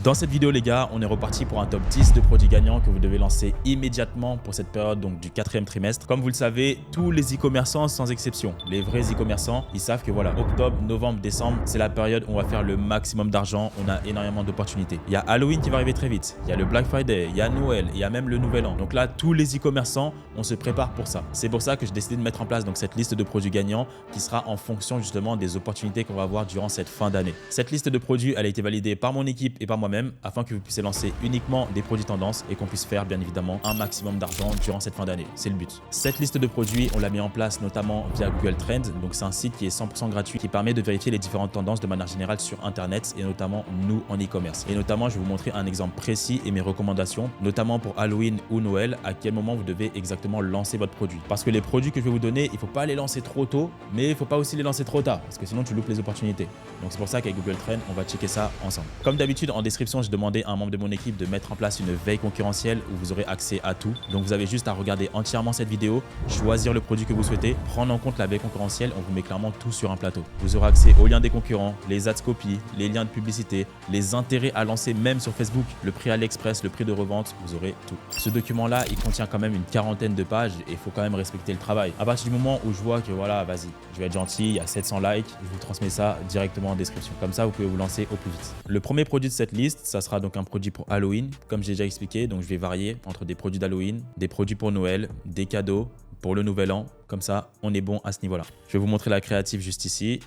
Dans cette vidéo les gars, on est reparti pour un top 10 de produits gagnants que vous devez lancer immédiatement pour cette période donc du 4e trimestre. Comme vous le savez, tous les e-commerçants sans exception, les vrais e-commerçants, ils savent que voilà, octobre, novembre, décembre, c'est la période où on va faire le maximum d'argent, on a énormément d'opportunités. Il y a Halloween qui va arriver très vite, il y a le Black Friday, il y a Noël, il y a même le Nouvel An. Donc là, tous les e-commerçants, on se prépare pour ça. C'est pour ça que j'ai décidé de mettre en place donc cette liste de produits gagnants qui sera en fonction justement des opportunités qu'on va avoir durant cette fin d'année. Cette liste de produits, elle a été validée par mon équipe et par moi-même afin que vous puissiez lancer uniquement des produits tendances et qu'on puisse faire bien évidemment un maximum d'argent durant cette fin d'année. C'est le but. Cette liste de produits, on l'a mis en place notamment via Google Trends. Donc c'est un site qui est 100% gratuit qui permet de vérifier les différentes tendances de manière générale sur Internet et notamment nous en e-commerce. Et notamment, je vais vous montrer un exemple précis et mes recommandations, notamment pour Halloween ou Noël, à quel moment vous devez exactement lancer votre produit. Parce que les produits que je vais vous donner, il ne faut pas les lancer trop tôt, mais il ne faut pas aussi les lancer trop tard parce que sinon tu loupes les opportunités. Donc c'est pour ça qu'avec Google Trends, on va checker ça ensemble. Comme d'habitude, en description, j'ai demandé à un membre de mon équipe de mettre en place une veille concurrentielle où vous aurez accès à tout. Donc vous avez juste à regarder entièrement cette vidéo, choisir le produit que vous souhaitez, prendre en compte la veille concurrentielle, on vous met clairement tout sur un plateau. Vous aurez accès aux liens des concurrents, les ads copy, les liens de publicité, les intérêts à lancer même sur Facebook, le prix AliExpress, le prix de revente, vous aurez tout. Ce document-là, il contient quand même une quarantaine de pages et il faut quand même respecter le travail. À partir du moment où je vois que voilà, vas-y, je vais être gentil, il y a 700 likes, je vous transmets ça directement en description. Comme ça, vous pouvez vous lancer au plus vite. Le premier produit de cette liste, ça sera donc un produit pour Halloween, comme j'ai déjà expliqué. Donc je vais varier entre des produits d'Halloween, des produits pour Noël, des cadeaux pour le Nouvel An. Comme ça, on est bon à ce niveau-là. Je vais vous montrer la créative juste ici.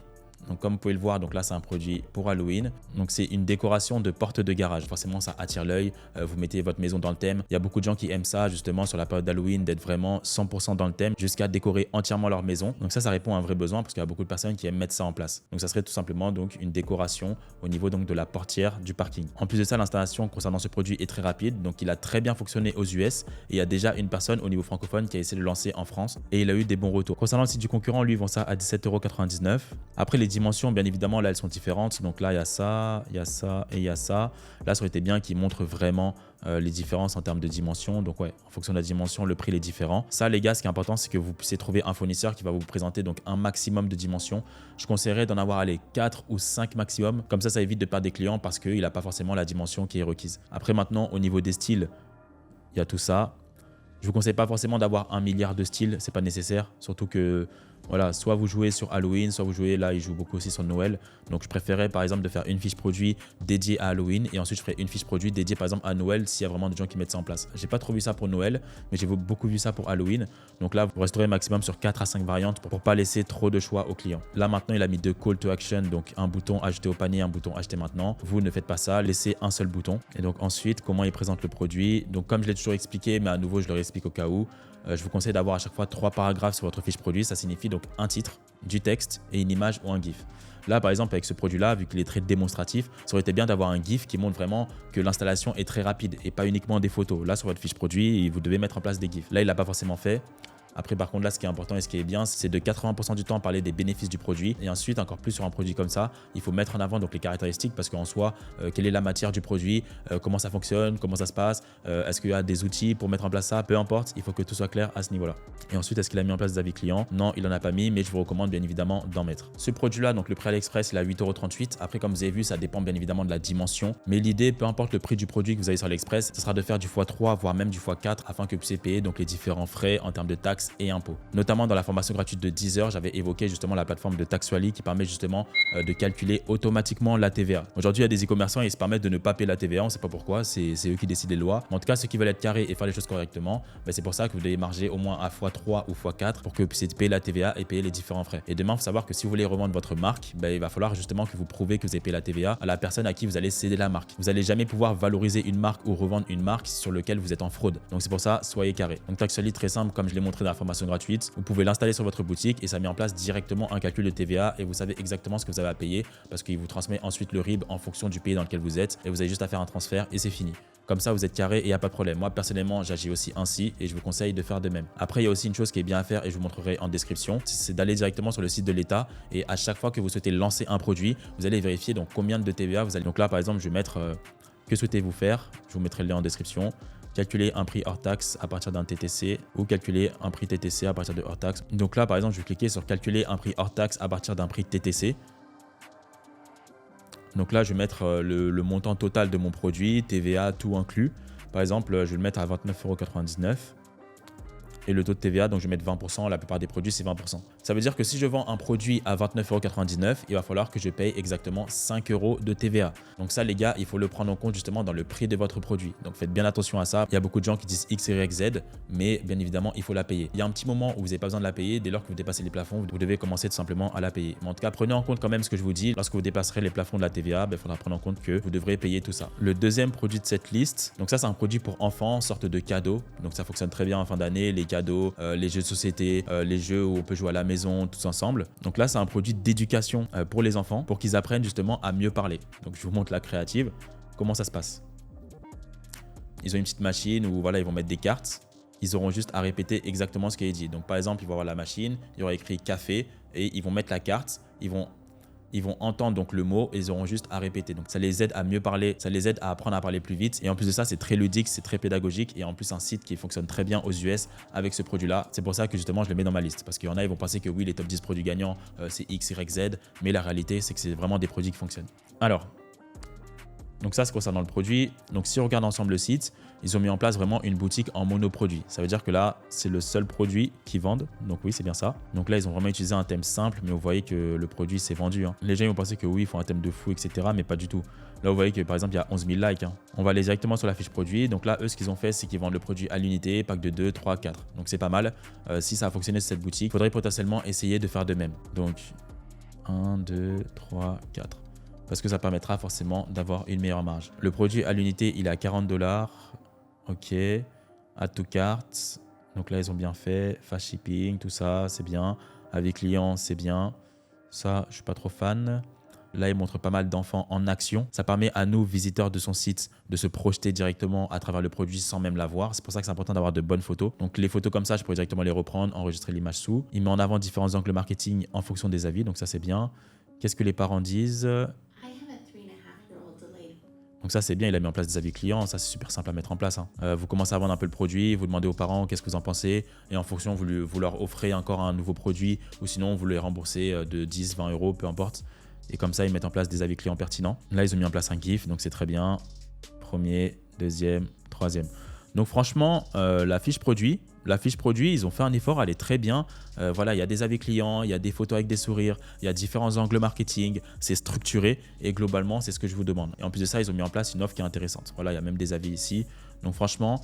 Donc comme vous pouvez le voir, donc là c'est un produit pour Halloween. Donc c'est une décoration de porte de garage. Forcément ça attire l'œil. Vous mettez votre maison dans le thème. Il y a beaucoup de gens qui aiment ça justement sur la période d'Halloween, d'être vraiment 100% dans le thème jusqu'à décorer entièrement leur maison. Donc ça répond à un vrai besoin parce qu'il y a beaucoup de personnes qui aiment mettre ça en place. Donc ça serait tout simplement donc une décoration au niveau donc de la portière du parking. En plus de ça, l'installation concernant ce produit est très rapide. Donc il a très bien fonctionné aux US et il y a déjà une personne au niveau francophone qui a essayé de le lancer en France et il a eu des bons retours. Concernant le site du concurrent, lui, ils vend ça à 17,99 €. Après les dimensions, bien évidemment, là, elles sont différentes. Donc là, il y a ça, il y a ça et il y a ça. Là, ça aurait été bien qu'ils montrent vraiment les différences en termes de dimension. Donc ouais, en fonction de la dimension, le prix est différent. Ça, les gars, ce qui est important, c'est que vous puissiez trouver un fournisseur qui va vous présenter donc un maximum de dimensions. Je conseillerais d'en avoir 4 ou 5 maximum. Comme ça évite de perdre des clients parce qu'il n'a pas forcément la dimension qui est requise. Après, maintenant, au niveau des styles, il y a tout ça. Je vous conseille pas forcément d'avoir 1 milliard de styles, c'est pas nécessaire. Surtout que voilà, soit vous jouez sur Halloween, soit vous jouez là, ils jouent beaucoup aussi sur Noël. Donc je préférais par exemple de faire une fiche produit dédiée à Halloween et ensuite je ferai une fiche produit dédiée par exemple à Noël s'il y a vraiment des gens qui mettent ça en place. J'ai pas trop vu ça pour Noël, mais j'ai beaucoup vu ça pour Halloween. Donc là, vous resterez maximum sur 4 à 5 variantes pour pas laisser trop de choix aux clients. Là maintenant, il a mis 2 call to action, donc un bouton ajouter au panier, un bouton acheter maintenant. Vous ne faites pas ça, laissez un seul bouton. Et donc ensuite, comment il présente le produit. Donc comme je l'ai toujours expliqué, mais à nouveau je le réexplique au cas où. Je vous conseille d'avoir à chaque fois 3 paragraphes sur votre fiche produit. Ça signifie donc un titre, du texte et une image ou un GIF. Là, par exemple, avec ce produit-là, vu qu'il est très démonstratif, ça aurait été bien d'avoir un GIF qui montre vraiment que l'installation est très rapide et pas uniquement des photos. Là, sur votre fiche produit, vous devez mettre en place des GIFs. Là, il l'a pas forcément fait. Après, par contre, là, ce qui est important et ce qui est bien, c'est de 80% du temps parler des bénéfices du produit. Et ensuite, encore plus sur un produit comme ça, il faut mettre en avant donc les caractéristiques parce qu'en soi, quelle est la matière du produit, comment ça fonctionne, comment ça se passe, est-ce qu'il y a des outils pour mettre en place ça, peu importe, il faut que tout soit clair à ce niveau-là. Et ensuite, est-ce qu'il a mis en place des avis clients? Non, il n'en a pas mis, mais je vous recommande bien évidemment d'en mettre. Ce produit-là, donc le prix AliExpress, il est à 8,38 €. Après, comme vous avez vu, ça dépend bien évidemment de la dimension. Mais l'idée, peu importe le prix du produit que vous avez sur AliExpress, ce sera de faire du x3, voire même du x4 afin que vous puissiez payer donc les différents frais en termes de taxes et impôts. Notamment dans la formation gratuite de 10 heures, j'avais évoqué justement la plateforme de Taxually qui permet justement de calculer automatiquement la TVA. Aujourd'hui, il y a des e-commerçants et ils se permettent de ne pas payer la TVA, on ne sait pas pourquoi, c'est eux qui décident les lois. Mais en tout cas, ceux qui veulent être carrés et faire les choses correctement, c'est pour ça que vous devez marger au moins à x3 ou x4 pour que vous puissiez payer la TVA et payer les différents frais. Et demain, il faut savoir que si vous voulez revendre votre marque, il va falloir justement que vous prouvez que vous avez payé la TVA à la personne à qui vous allez céder la marque. Vous n'allez jamais pouvoir valoriser une marque ou revendre une marque sur laquelle vous êtes en fraude. Donc c'est pour ça, soyez carré. Donc Taxually, très simple, comme je l'ai montré dans la formation gratuite, vous pouvez l'installer sur votre boutique et ça met en place directement un calcul de TVA et vous savez exactement ce que vous avez à payer parce qu'il vous transmet ensuite le RIB en fonction du pays dans lequel vous êtes et vous avez juste à faire un transfert et c'est fini. Comme ça, vous êtes carré et il n'y a pas de problème. Moi, personnellement, j'agis aussi ainsi et je vous conseille de faire de même. Après, il y a aussi une chose qui est bien à faire et je vous montrerai en description, c'est d'aller directement sur le site de l'État et à chaque fois que vous souhaitez lancer un produit, vous allez vérifier donc combien de TVA vous allez. Donc là, par exemple, je vais mettre que souhaitez-vous faire. Je vous mettrai le lien en description. Calculer un prix hors taxe à partir d'un TTC ou calculer un prix TTC à partir de hors taxe. Donc là, par exemple, je vais cliquer sur calculer un prix hors taxe à partir d'un prix TTC. Donc là, je vais mettre le montant total de mon produit, TVA, tout inclus. Par exemple, je vais le mettre à 29,99 €. Et le taux de TVA, donc je vais mettre 20%, la plupart des produits c'est 20%. Ça veut dire que si je vends un produit à 29,99 €, il va falloir que je paye exactement 5 € de TVA. Donc ça les gars, il faut le prendre en compte justement dans le prix de votre produit. Donc faites bien attention à ça. Il y a beaucoup de gens qui disent X, Y, Z, mais bien évidemment il faut la payer. Il y a un petit moment où vous n'avez pas besoin de la payer, dès lors que vous dépassez les plafonds, vous devez commencer tout simplement à la payer. Mais en tout cas, prenez en compte quand même ce que je vous dis. Lorsque vous dépasserez les plafonds de la TVA, il faudra prendre en compte que vous devrez payer tout ça. Le deuxième produit de cette liste, donc ça c'est un produit pour enfants, sorte de cadeau. Donc ça fonctionne très bien en fin d'année, les cadeaux, les jeux de société, les jeux où on peut jouer à la maison tous ensemble. Donc là, c'est un produit d'éducation pour les enfants, pour qu'ils apprennent justement à mieux parler. Donc je vous montre la créative. Comment ça se passe? Ils ont une petite machine où voilà, ils vont mettre des cartes. Ils auront juste à répéter exactement ce qui est dit. Donc par exemple, ils vont avoir la machine, il y aura écrit café et ils vont mettre la carte. Ils vont entendre donc le mot et ils auront juste à répéter. Donc ça les aide à mieux parler, ça les aide à apprendre à parler plus vite. Et en plus de ça, c'est très ludique, c'est très pédagogique et en plus un site qui fonctionne très bien aux US avec ce produit-là. C'est pour ça que justement je le mets dans ma liste parce qu'il y en a, ils vont penser que oui, les top 10 produits gagnants, c'est X, Y, Z. Mais la réalité, c'est que c'est vraiment des produits qui fonctionnent. Alors, donc ça, c'est concernant le produit. Donc si on regarde ensemble le site, ils ont mis en place vraiment une boutique en monoproduit. Ça veut dire que là, c'est le seul produit qu'ils vendent. Donc oui, c'est bien ça. Donc là, ils ont vraiment utilisé un thème simple, mais vous voyez que le produit s'est vendu. Les gens ils vont penser que oui, ils font un thème de fou, etc. Mais pas du tout. Là, vous voyez que par exemple, il y a 11 000 likes. On va aller directement sur la fiche produit. Donc là, eux, ce qu'ils ont fait, c'est qu'ils vendent le produit à l'unité, pack de 2, 3, 4. Donc c'est pas mal. Si ça a fonctionné sur cette boutique, il faudrait potentiellement essayer de faire de même. Donc 1, 2, 3, 4. Parce que ça permettra forcément d'avoir une meilleure marge. Le produit à l'unité, il est à 40 $. Ok. Add to cart. Donc là, ils ont bien fait. Fast shipping, tout ça, c'est bien. Avis client, c'est bien. Ça, je suis pas trop fan. Là, il montre pas mal d'enfants en action. Ça permet à nous, visiteurs de son site, de se projeter directement à travers le produit sans même l'avoir. C'est pour ça que c'est important d'avoir de bonnes photos. Donc les photos comme ça, je pourrais directement les reprendre, enregistrer l'image sous. Il met en avant différents angles marketing en fonction des avis. Donc ça, c'est bien. Qu'est-ce que les parents disent ? Donc ça, c'est bien, il a mis en place des avis clients. Ça, c'est super simple à mettre en place. Vous commencez à vendre un peu le produit, vous demandez aux parents qu'est-ce que vous en pensez. Et en fonction, vous leur offrez encore un nouveau produit ou sinon, vous les remboursez de 10, 20 €, peu importe. Et comme ça, ils mettent en place des avis clients pertinents. Là, ils ont mis en place un GIF, donc c'est très bien. Premier, deuxième, troisième. Donc franchement, la fiche produit, ils ont fait un effort, elle est très bien. Voilà, il y a des avis clients, il y a des photos avec des sourires, il y a différents angles marketing, c'est structuré et globalement, c'est ce que je vous demande. Et en plus de ça, ils ont mis en place une offre qui est intéressante. Voilà, il y a même des avis ici. Donc franchement,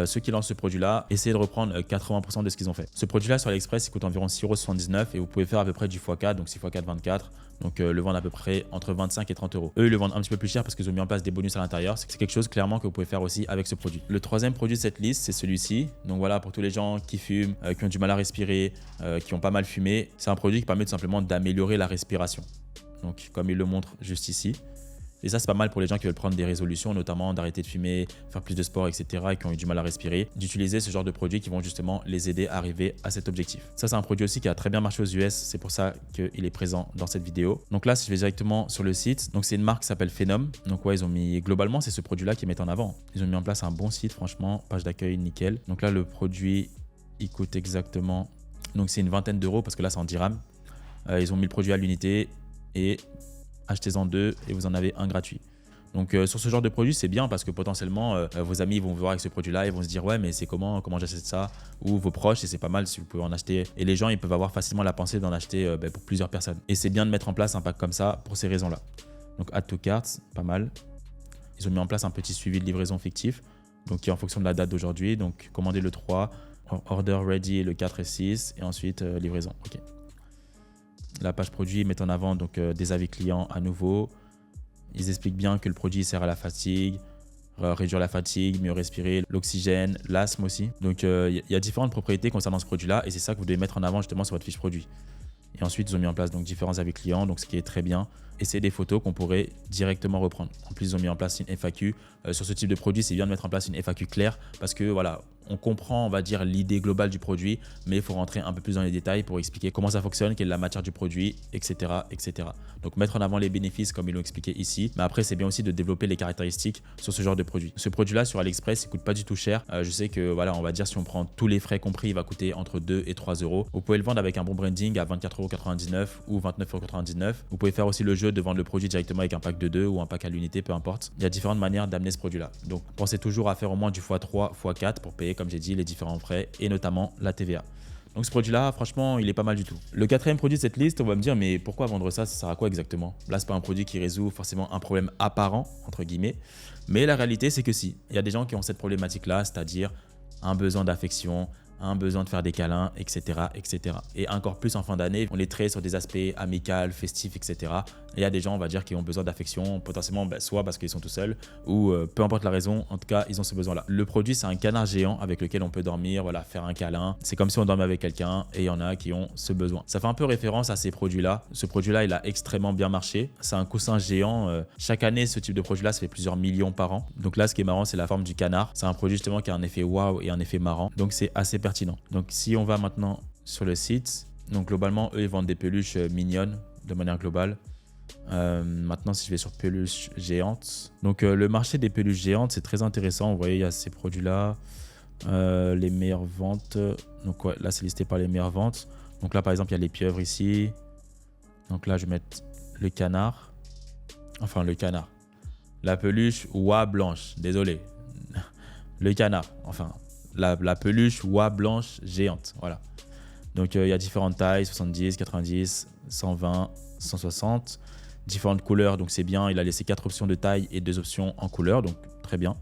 ceux qui lancent ce produit-là, essayez de reprendre 80% de ce qu'ils ont fait. Ce produit-là sur AliExpress, il coûte environ 6,79 € et vous pouvez faire à peu près du x4, donc 6 x 4, 24. Donc le vendre à peu près entre 25 et 30 €. Eux, ils le vendent un petit peu plus cher parce qu'ils ont mis en place des bonus à l'intérieur. C'est quelque chose clairement que vous pouvez faire aussi avec ce produit. Le troisième produit de cette liste, c'est celui-ci. Donc voilà, pour tous les gens qui fument, qui ont du mal à respirer, qui ont pas mal fumé, c'est un produit qui permet tout simplement d'améliorer la respiration. Donc comme il le montre juste ici. Et ça, c'est pas mal pour les gens qui veulent prendre des résolutions, notamment d'arrêter de fumer, faire plus de sport, etc. et qui ont eu du mal à respirer, d'utiliser ce genre de produits qui vont justement les aider à arriver à cet objectif. Ça, c'est un produit aussi qui a très bien marché aux US. C'est pour ça qu'il est présent dans cette vidéo. Donc là, si je vais directement sur le site, donc c'est une marque qui s'appelle Phenom. Donc ouais, ils ont mis, globalement, c'est ce produit-là qu'ils mettent en avant. Ils ont mis en place un bon site, franchement, page d'accueil, nickel. Donc là, le produit, il coûte exactement, donc c'est une vingtaine d'euros parce que là, c'est en dirham. Ils ont mis le produit à l'unité et achetez-en 2 et vous en avez un gratuit. Donc sur ce genre de produit, c'est bien parce que potentiellement vos amis vont vous voir avec ce produit-là et vont se dire ouais mais c'est comment j'achète ça, ou vos proches, et c'est pas mal si vous pouvez en acheter. Et les gens ils peuvent avoir facilement la pensée d'en acheter pour plusieurs personnes. Et c'est bien de mettre en place un pack comme ça pour ces raisons-là. Donc add to cart, pas mal. Ils ont mis en place un petit suivi de livraison fictif, donc qui est en fonction de la date d'aujourd'hui. Donc commandez le 3, order ready le 4 et 6 et ensuite livraison. Ok. La page produit met en avant donc des avis clients à nouveau. Ils expliquent bien que le produit sert à la fatigue, réduire la fatigue, mieux respirer, l'oxygène, l'asthme aussi. Donc il y a différentes propriétés concernant ce produit-là et c'est ça que vous devez mettre en avant justement sur votre fiche produit. Et ensuite, ils ont mis en place donc différents avis clients, donc ce qui est très bien. Et c'est des photos qu'on pourrait directement reprendre. En plus, ils ont mis en place une FAQ. Sur ce type de produit, c'est bien de mettre en place une FAQ claire parce que voilà, on comprend, on va dire, l'idée globale du produit, mais il faut rentrer un peu plus dans les détails pour expliquer comment ça fonctionne, quelle est la matière du produit, etc., etc. Donc, mettre en avant les bénéfices comme ils l'ont expliqué ici. Mais après, c'est bien aussi de développer les caractéristiques sur ce genre de produit. Ce produit-là, sur AliExpress, il coûte pas du tout cher. Je sais que, voilà, on va dire, si on prend tous les frais compris, il va coûter entre 2 et 3 €. Vous pouvez le vendre avec un bon branding à 24,99 € ou 29,99 €. Vous pouvez faire aussi le jeu jeu de vendre le produit directement avec un pack de 2 ou un pack à l'unité, peu importe. Il y a différentes manières d'amener ce produit-là. Donc, pensez toujours à faire au moins du x3, x4 pour payer, comme j'ai dit, les différents frais et notamment la TVA. Donc ce produit-là, franchement, il est pas mal du tout. Le quatrième produit de cette liste, on va me dire, mais pourquoi vendre ça? Ça sert à quoi exactement? Là, c'est pas un produit qui résout forcément un problème apparent, entre guillemets. Mais la réalité, c'est que si. Il y a des gens qui ont cette problématique-là, c'est-à-dire un besoin d'affection, un besoin de faire des câlins, etc., etc. Et encore plus en fin d'année, on les traite sur des aspects amicaux, festifs, etc. Et il y a des gens, on va dire, qui ont besoin d'affection, potentiellement soit parce qu'ils sont tout seuls, ou peu importe la raison, en tout cas, ils ont ce besoin-là. Le produit, c'est un canard géant avec lequel on peut dormir, voilà, faire un câlin. C'est comme si on dormait avec quelqu'un et il y en a qui ont ce besoin. Ça fait un peu référence à ces produits-là. Ce produit-là, il a extrêmement bien marché. C'est un coussin géant. Chaque année, ce type de produit-là, ça fait plusieurs millions par an. Donc là, ce qui est marrant, c'est la forme du canard. C'est un produit justement qui a un effet waouh et un effet marrant. Donc c'est assez pertinent. Donc si on va maintenant sur le site, donc globalement, eux, ils vendent des peluches mignonnes de manière globale. Maintenant, si je vais sur peluches géantes, donc le marché des peluches géantes, c'est très intéressant. Vous voyez, il y a ces produits-là, les meilleures ventes. Donc ouais, là, c'est listé par les meilleures ventes. Donc là, par exemple, il y a les pieuvres ici. Donc là, je vais mettre le canard. Enfin, le canard. La peluche oie blanche. Désolé. Le canard. Enfin, la peluche oie blanche géante. Voilà. Donc, il y a différentes tailles, 70, 90, 120, 160. Différentes couleurs, donc c'est bien. Il a laissé 4 options de taille et 2 options en couleur, donc très bien.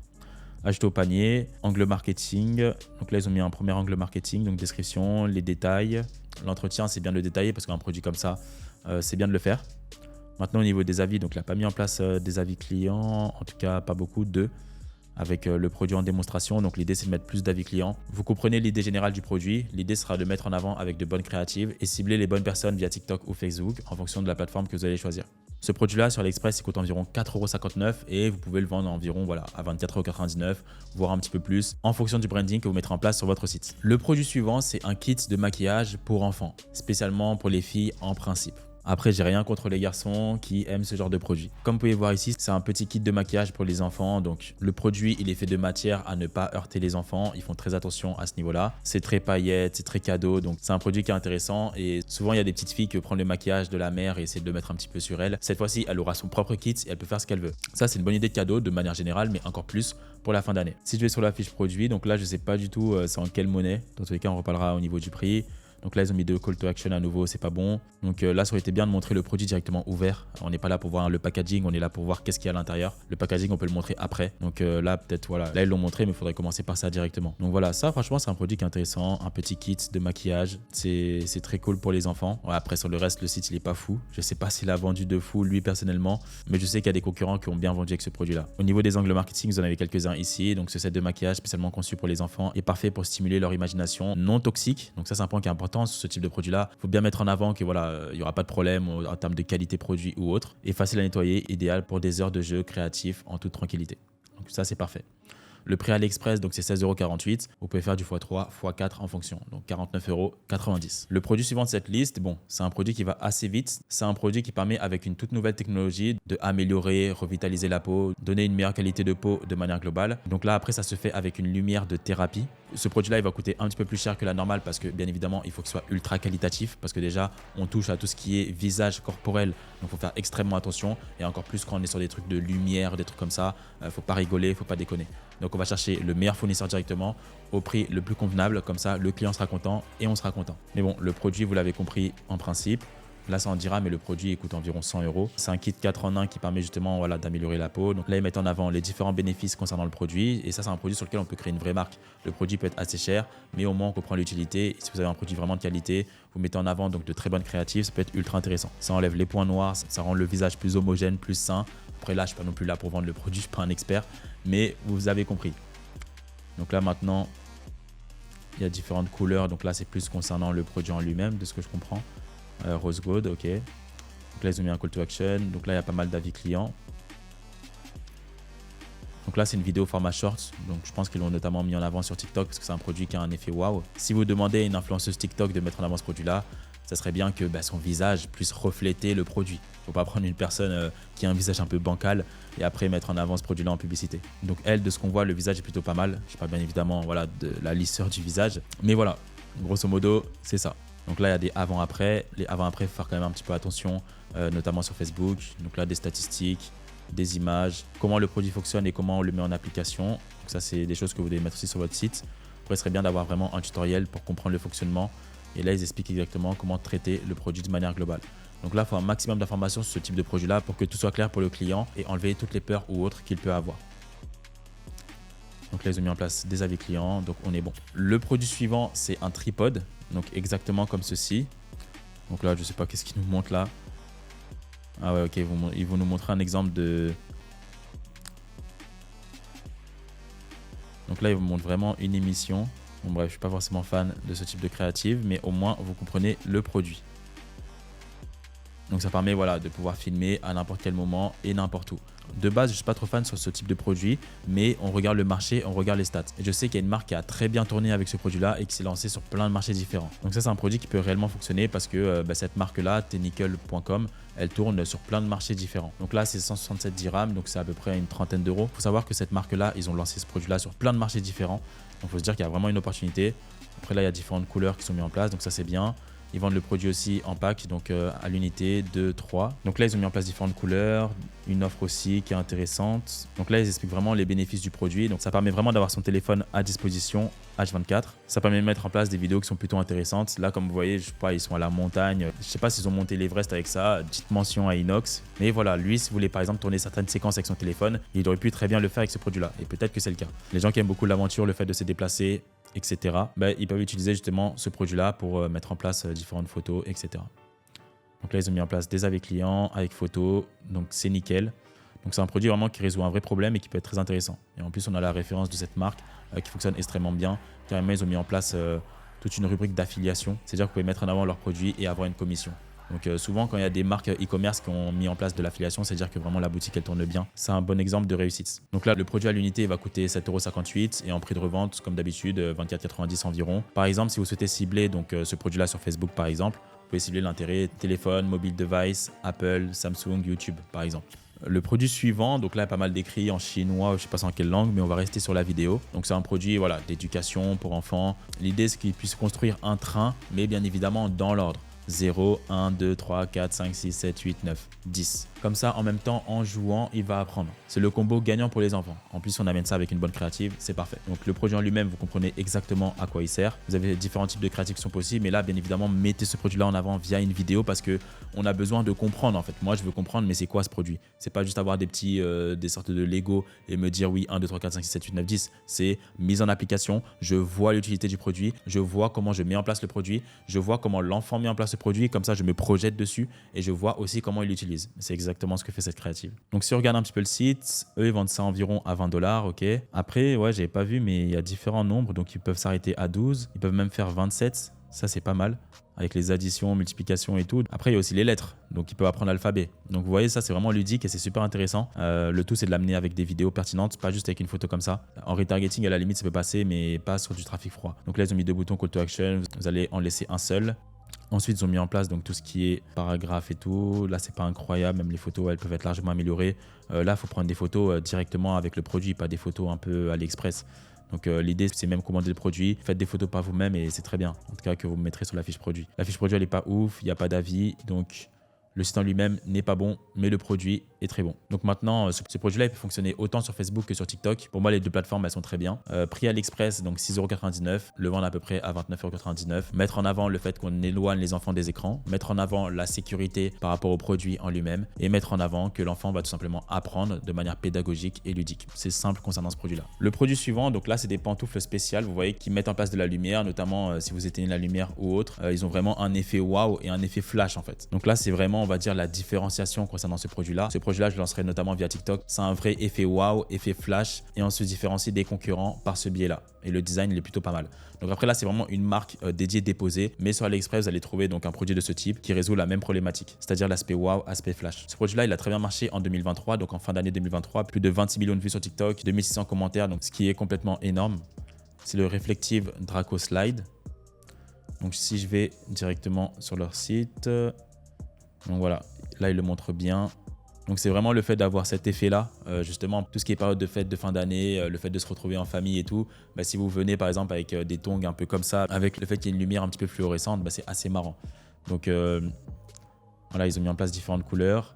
Ajouter au panier. Angle marketing. Donc là, ils ont mis un premier angle marketing, donc description, les détails. L'entretien, c'est bien de le détailler parce qu'un produit comme ça, c'est bien de le faire. Maintenant, au niveau des avis, donc il n'a pas mis en place des avis clients, en tout cas pas beaucoup, 2. Avec le produit en démonstration. Donc l'idée, c'est de mettre plus d'avis clients. Vous comprenez l'idée générale du produit. L'idée sera de mettre en avant avec de bonnes créatives et cibler les bonnes personnes via TikTok ou Facebook en fonction de la plateforme que vous allez choisir. Ce produit-là, sur AliExpress, il coûte environ 4,59 € et vous pouvez le vendre environ à 24,99 €, voire un petit peu plus, en fonction du branding que vous mettrez en place sur votre site. Le produit suivant, c'est un kit de maquillage pour enfants, spécialement pour les filles en principe. Après, j'ai rien contre les garçons qui aiment ce genre de produit. Comme vous pouvez voir ici, c'est un petit kit de maquillage pour les enfants. Donc, le produit, il est fait de matière à ne pas heurter les enfants. Ils font très attention à ce niveau-là. C'est très paillettes, c'est très cadeau. Donc, c'est un produit qui est intéressant. Et souvent, il y a des petites filles qui prennent le maquillage de la mère et essaient de le mettre un petit peu sur elle. Cette fois-ci, elle aura son propre kit et elle peut faire ce qu'elle veut. Ça, c'est une bonne idée de cadeau de manière générale, mais encore plus pour la fin d'année. Si je vais sur la fiche produit, donc là, je ne sais pas du tout c'est en quelle monnaie. Dans tous les cas, on reparlera au niveau du prix. Donc là, ils ont mis 2 call to action à nouveau, c'est pas bon. Donc là, ça aurait été bien de montrer le produit directement ouvert. On n'est pas là pour voir le packaging, on est là pour voir qu'est-ce qu'il y a à l'intérieur. Le packaging, on peut le montrer après. Donc là, peut-être, voilà. Là, ils l'ont montré, mais il faudrait commencer par ça directement. Donc voilà, ça, franchement, c'est un produit qui est intéressant. Un petit kit de maquillage. C'est très cool pour les enfants. Ouais, après, sur le reste, le site, il est pas fou. Je sais pas s'il a vendu de fou, lui, personnellement. Mais je sais qu'il y a des concurrents qui ont bien vendu avec ce produit-là. Au niveau des angles marketing, vous en avez quelques-uns ici. Donc ce set de maquillage spécialement conçu pour les enfants est parfait pour stimuler leur imagination, non toxique. Donc ça, c'est un point qui est important sur ce type de produit. Il faut bien mettre en avant que voilà, il n'y aura pas de problème en termes de qualité produit ou autre. Et facile à nettoyer, idéal pour des heures de jeu créatif en toute tranquillité. Donc ça, c'est parfait. Le prix AliExpress, donc c'est 16,48 €. Vous pouvez faire du x3, x4 en fonction. Donc 49,90 €. Le produit suivant de cette liste, bon, c'est un produit qui va assez vite. C'est un produit qui permet, avec une toute nouvelle technologie, de améliorer, revitaliser la peau, donner une meilleure qualité de peau de manière globale. Donc là, après, ça se fait avec une lumière de thérapie. Ce produit-là, il va coûter un petit peu plus cher que la normale parce que, bien évidemment, il faut qu'il soit ultra qualitatif parce que déjà, on touche à tout ce qui est visage corporel. Donc, il faut faire extrêmement attention et encore plus quand on est sur des trucs de lumière, des trucs comme ça. Faut pas rigoler, faut pas déconner. Donc, on va chercher le meilleur fournisseur directement au prix le plus convenable. Comme ça, le client sera content et on sera content. Mais bon, le produit, vous l'avez compris en principe. Là, ça en dira, mais le produit coûte environ 100 €. C'est un kit 4 en 1 qui permet justement voilà, d'améliorer la peau. Donc là, ils mettent en avant les différents bénéfices concernant le produit. Et ça, c'est un produit sur lequel on peut créer une vraie marque. Le produit peut être assez cher, mais au moins, on comprend l'utilité. Si vous avez un produit vraiment de qualité, vous mettez en avant donc de très bonnes créatives, ça peut être ultra intéressant. Ça enlève les points noirs, ça rend le visage plus homogène, plus sain. Après, là, je ne suis pas non plus là pour vendre le produit, je ne suis pas un expert, mais vous avez compris. Donc là, maintenant, il y a différentes couleurs. Donc là, c'est plus concernant le produit en lui-même, de ce que je comprends. Rose Gold, ok. Donc là, ils ont mis un call to action. Donc là, il y a pas mal d'avis clients. Donc là, c'est une vidéo format short. Donc je pense qu'ils l'ont notamment mis en avant sur TikTok parce que c'est un produit qui a un effet waouh. Si vous demandez à une influenceuse TikTok de mettre en avant ce produit-là, ça serait bien que son visage puisse refléter le produit. Il ne faut pas prendre une personne qui a un visage un peu bancal et après mettre en avant ce produit-là en publicité. Donc elle, de ce qu'on voit, le visage est plutôt pas mal. Je parle bien évidemment voilà, de la lisseur du visage. Mais voilà, grosso modo, c'est ça. Donc là, il y a des avant-après. Les avant-après, il faut faire quand même un petit peu attention, notamment sur Facebook. Donc là, des statistiques, des images, comment le produit fonctionne et comment on le met en application. Donc ça, c'est des choses que vous devez mettre aussi sur votre site. Après, ce serait bien d'avoir vraiment un tutoriel pour comprendre le fonctionnement. Et là, ils expliquent exactement comment traiter le produit de manière globale. Donc là, il faut un maximum d'informations sur ce type de produit-là pour que tout soit clair pour le client et enlever toutes les peurs ou autres qu'il peut avoir. Donc là, ils ont mis en place des avis clients, donc on est bon. Le produit suivant, c'est un tripode, donc exactement comme ceci. Donc là, je ne sais pas qu'est-ce qu'ils nous montrent là. Ah ouais, ok, ils vont nous montrer un exemple de... Donc là, ils vous montrent vraiment une émission. Bon bref, je ne suis pas forcément fan de ce type de créative, mais au moins, vous comprenez le produit. Donc ça permet voilà, de pouvoir filmer à n'importe quel moment et n'importe où. De base, je ne suis pas trop fan sur ce type de produit, mais on regarde le marché, on regarde les stats. Et je sais qu'il y a une marque qui a très bien tourné avec ce produit-là et qui s'est lancée sur plein de marchés différents. Donc ça, c'est un produit qui peut réellement fonctionner parce que cette marque-là, tnickel.com, elle tourne sur plein de marchés différents. Donc là, c'est 167 dirhams, donc c'est à peu près une trentaine d'euros. Il faut savoir que cette marque-là, ils ont lancé ce produit-là sur plein de marchés différents. Donc il faut se dire qu'il y a vraiment une opportunité. Après là, il y a différentes couleurs qui sont mises en place, donc ça c'est bien. Ils vendent le produit aussi en pack, donc à l'unité 2, 3. Donc là, ils ont mis en place différentes couleurs, une offre aussi qui est intéressante. Donc là, ils expliquent vraiment les bénéfices du produit. Donc ça permet vraiment d'avoir son téléphone à disposition H24. Ça permet de mettre en place des vidéos qui sont plutôt intéressantes. Là, comme vous voyez, je sais pas, ils sont à la montagne. Je sais pas s'ils ont monté l'Everest avec ça. Petite mention à Inox. Mais voilà, lui, si vous voulez par exemple tourner certaines séquences avec son téléphone, il aurait pu très bien le faire avec ce produit-là. Et peut-être que c'est le cas. Les gens qui aiment beaucoup l'aventure, le fait de se déplacer, etc., ils peuvent utiliser justement ce produit-là pour mettre en place différentes photos, etc. Donc là, ils ont mis en place des avis clients avec photos, donc c'est nickel. Donc c'est un produit vraiment qui résout un vrai problème et qui peut être très intéressant. Et en plus, on a la référence de cette marque qui fonctionne extrêmement bien. Carrément, ils ont mis en place toute une rubrique d'affiliation, c'est-à-dire que vous pouvez mettre en avant leurs produits et avoir une commission. Donc souvent, quand il y a des marques e-commerce qui ont mis en place de l'affiliation, c'est-à-dire que vraiment la boutique, elle tourne bien. C'est un bon exemple de réussite. Donc là, le produit à l'unité va coûter 7,58 € et en prix de revente, comme d'habitude, 24,90 € environ. Par exemple, si vous souhaitez cibler donc, ce produit-là sur Facebook, par exemple, vous pouvez cibler l'intérêt téléphone, mobile device, Apple, Samsung, YouTube, par exemple. Le produit suivant, donc là, il y a pas mal d'écrits en chinois, je ne sais pas en quelle langue, mais on va rester sur la vidéo. Donc c'est un produit voilà, d'éducation pour enfants. L'idée, c'est qu'ils puissent construire un train, mais bien évidemment dans l'ordre. 0, 1, 2, 3, 4, 5, 6, 7, 8, 9, 10. Comme ça, en même temps, en jouant, il va apprendre. C'est le combo gagnant pour les enfants. En plus, on amène ça avec une bonne créative, c'est parfait. Donc le produit en lui-même, vous comprenez exactement à quoi il sert. Vous avez différents types de créatives qui sont possibles, mais là, bien évidemment, mettez ce produit-là en avant via une vidéo parce que on a besoin de comprendre en fait. Moi, je veux comprendre, mais c'est quoi ce produit? C'est pas juste avoir des sortes de Lego et me dire oui, 1, 2, 3, 4, 5, 6, 7, 8, 9, 10. C'est mise en application. Je vois l'utilité du produit. Je vois comment je mets en place le produit. Je vois comment l'enfant met en place le produit. Comme ça, je me projette dessus et je vois aussi comment il l'utilise. C'est exactement ce que fait cette créative. Donc, si on regarde un petit peu le site, eux, ils vendent ça environ à 20 $. Ok. Après, ouais, j'avais pas vu, mais il y a différents nombres. Donc, ils peuvent s'arrêter à 12. Ils peuvent même faire 27. Ça, c'est pas mal. Avec les additions, multiplications et tout. Après, il y a aussi les lettres. Donc, ils peuvent apprendre l'alphabet. Donc, vous voyez, ça, c'est vraiment ludique et c'est super intéressant. Le tout, c'est de l'amener avec des vidéos pertinentes, pas juste avec une photo comme ça. En retargeting, à la limite, ça peut passer, mais pas sur du trafic froid. Donc là, ils ont mis 2 boutons call to action. Vous allez en laisser un seul. Ensuite, ils ont mis en place donc, tout ce qui est paragraphe et tout. Là, c'est pas incroyable. Même les photos, elles peuvent être largement améliorées. Là, il faut prendre des photos directement avec le produit, pas des photos un peu AliExpress. Donc l'idée, c'est même commander le produit. Faites des photos par vous-même et c'est très bien. En tout cas, que vous me mettrez sur la fiche produit. La fiche produit, elle n'est pas ouf. Il n'y a pas d'avis. Donc le site en lui-même n'est pas bon, mais le produit est très bon. Donc maintenant, ce produit-là, il peut fonctionner autant sur Facebook que sur TikTok. Pour moi, les deux plateformes, elles sont très bien. Prix AliExpress, donc 6,99 €. Le vendre à peu près à 29,99 €. Mettre en avant le fait qu'on éloigne les enfants des écrans. Mettre en avant la sécurité par rapport au produit en lui-même. Et mettre en avant que l'enfant va tout simplement apprendre de manière pédagogique et ludique. C'est simple concernant ce produit-là. Le produit suivant, donc là, c'est des pantoufles spéciales, vous voyez, qui mettent en place de la lumière, notamment si vous éteignez la lumière ou autre. Ils ont vraiment un effet waouh et un effet flash en fait. Donc là, c'est vraiment, on va dire, la différenciation concernant ce produit-là. Ce produit-là, je le lancerai notamment via TikTok. C'est un vrai effet wow, effet flash, et on se différencie des concurrents par ce biais-là. Et le design, il est plutôt pas mal. Donc après là, c'est vraiment une marque dédiée, déposée. Mais sur AliExpress, vous allez trouver donc un produit de ce type qui résout la même problématique, c'est-à-dire l'aspect wow, aspect flash. Ce produit-là, il a très bien marché en 2023, donc en fin d'année 2023, plus de 26 millions de vues sur TikTok, 2600 commentaires, donc ce qui est complètement énorme. C'est le Reflective Draco Slide. Donc si je vais directement sur leur site, donc voilà, là, ils le montrent bien. Donc c'est vraiment le fait d'avoir cet effet-là, justement, tout ce qui est période de fête de fin d'année, le fait de se retrouver en famille et tout. Bah, si vous venez par exemple avec des tongs un peu comme ça, avec le fait qu'il y ait une lumière un petit peu fluorescente, bah, c'est assez marrant. Donc voilà, ils ont mis en place différentes couleurs.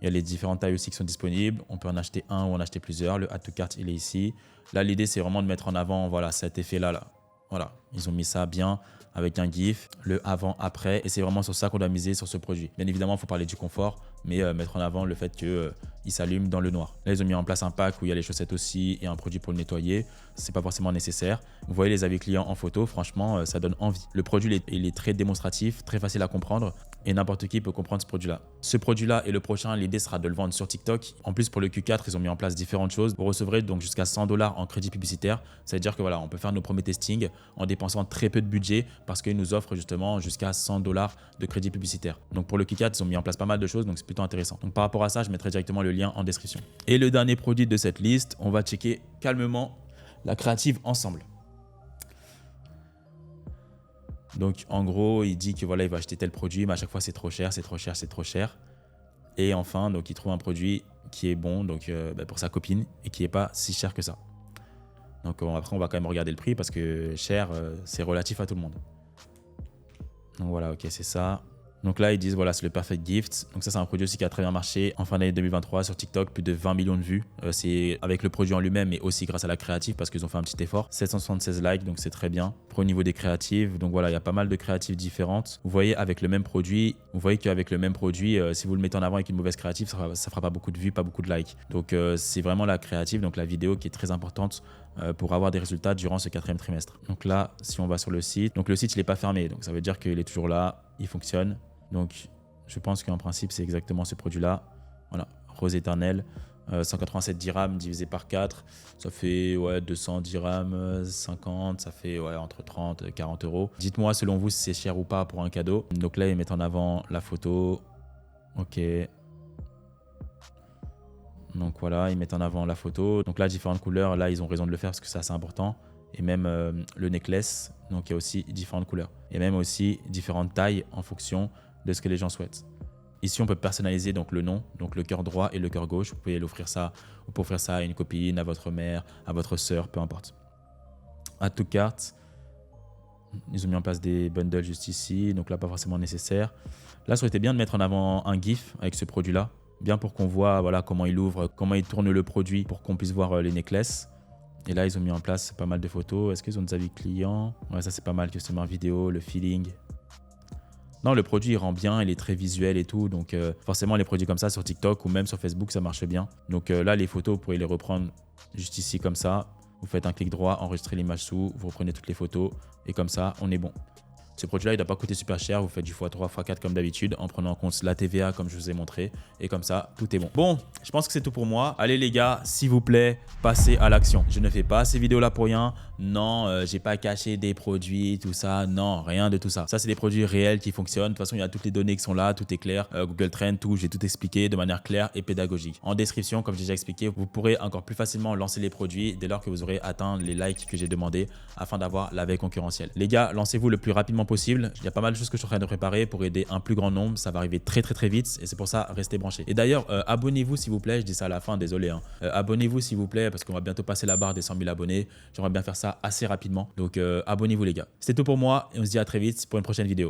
Il y a les différentes tailles aussi qui sont disponibles. On peut en acheter un ou en acheter plusieurs. Le add to cart, il est ici. Là, l'idée, c'est vraiment de mettre en avant voilà, cet effet-là. Là. Voilà, ils ont mis ça bien avec un GIF, le avant-après. Et c'est vraiment sur ça qu'on doit miser sur ce produit. Bien évidemment, il faut parler du confort, mais mettre en avant le fait qu'il s'allume dans le noir. Là, ils ont mis en place un pack où il y a les chaussettes aussi et un produit pour le nettoyer. C'est pas forcément nécessaire. Vous voyez les avis clients en photo, franchement, ça donne envie. Le produit, il est très démonstratif, très facile à comprendre et n'importe qui peut comprendre ce produit-là. Ce produit-là et le prochain, l'idée sera de le vendre sur TikTok. En plus, pour le Q4, ils ont mis en place différentes choses. Vous recevrez donc jusqu'à 100 $ en crédit publicitaire. Ça veut dire que voilà, on peut faire nos premiers testings en dépensant très peu de budget parce qu'ils nous offrent justement jusqu'à 100 $ de crédit publicitaire. Donc pour le Q4, ils ont mis en place pas mal de choses, donc c'est plutôt intéressant. Donc par rapport à ça, je mettrai directement le lien en description. Et le dernier produit de cette liste, on va checker calmement la créative ensemble. Donc en gros, il dit que voilà, il va acheter tel produit, mais à chaque fois c'est trop cher, c'est trop cher, c'est trop cher. Et enfin, donc il trouve un produit qui est bon donc, pour sa copine et qui n'est pas si cher que ça. Donc après, on va quand même regarder le prix parce que cher, c'est relatif à tout le monde. Donc voilà, ok, c'est ça. Donc là, ils disent, voilà, c'est le Perfect Gift. Donc ça, c'est un produit aussi qui a très bien marché en fin d'année 2023 sur TikTok, plus de 20 millions de vues. C'est avec le produit en lui-même, mais aussi grâce à la créative parce qu'ils ont fait un petit effort. 776 likes, donc c'est très bien. Pour au niveau des créatives, donc voilà, il y a pas mal de créatives différentes. Vous voyez, avec le même produit, si vous le mettez en avant avec une mauvaise créative, ça fera pas beaucoup de vues, pas beaucoup de likes. Donc c'est vraiment la créative, donc la vidéo qui est très importante pour avoir des résultats durant ce 4e trimestre. Donc là, si on va sur le site, donc le site, il n'est pas fermé. Donc ça veut dire qu'il est toujours là, il fonctionne. Donc, je pense qu'en principe, c'est exactement ce produit-là. Voilà, Rose éternelle, 187 dirhams divisé par 4, ça fait 200 dirhams, 50, ça fait entre 30 et 40 euros. Dites-moi selon vous si c'est cher ou pas pour un cadeau. Donc là, ils mettent en avant la photo. Ok. Donc voilà, ils mettent en avant la photo. Donc là, différentes couleurs, là, ils ont raison de le faire parce que c'est assez important. Et même le necklace, donc il y a aussi différentes couleurs. Et même aussi différentes tailles en fonction de ce que les gens souhaitent. Ici, on peut personnaliser donc le nom, donc le cœur droit et le cœur gauche. Vous pouvez offrir ça à une copine, à votre mère, à votre sœur, peu importe. Add to cart, ils ont mis en place des bundles juste ici, donc là, pas forcément nécessaire. Là, ça aurait été bien de mettre en avant un GIF avec ce produit-là, bien pour qu'on voit voilà, comment il ouvre, comment il tourne le produit, pour qu'on puisse voir les necklaces. Et là, ils ont mis en place pas mal de photos. Est-ce qu'ils ont des avis clients? Ouais, ça, c'est pas mal. Customer vidéo, le feeling. Non, le produit, il rend bien. Il est très visuel et tout. Donc, forcément, les produits comme ça sur TikTok ou même sur Facebook, ça marche bien. Donc là, les photos, vous pourrez les reprendre juste ici comme ça. Vous faites un clic droit, enregistrez l'image sous. Vous reprenez toutes les photos. Et comme ça, on est bon. Ce produit-là, il ne doit pas coûter super cher. Vous faites du x3, x4 comme d'habitude en prenant en compte la TVA comme je vous ai montré. Et comme ça, tout est bon. Bon, je pense que c'est tout pour moi. Allez les gars, s'il vous plaît, passez à l'action. Je ne fais pas ces vidéos-là pour rien. Non, j'ai pas caché des produits, tout ça. Non, rien de tout ça. Ça, c'est des produits réels qui fonctionnent. De toute façon, il y a toutes les données qui sont là. Tout est clair. Google Trends, tout. J'ai tout expliqué de manière claire et pédagogique. En description, comme j'ai déjà expliqué, vous pourrez encore plus facilement lancer les produits dès lors que vous aurez atteint les likes que j'ai demandé afin d'avoir la veille concurrentielle. Les gars, lancez-vous le plus rapidement possible. Il y a pas mal de choses que je suis en train de préparer pour aider un plus grand nombre. Ça va arriver très vite et c'est pour ça, restez branchés. Et d'ailleurs, abonnez-vous s'il vous plaît. Je dis ça à la fin, désolé. Hein. Abonnez-vous s'il vous plaît parce qu'on va bientôt passer la barre des 100 000 abonnés. J'aimerais bien faire ça assez rapidement. Donc abonnez-vous les gars. C'était tout pour moi et on se dit à très vite pour une prochaine vidéo.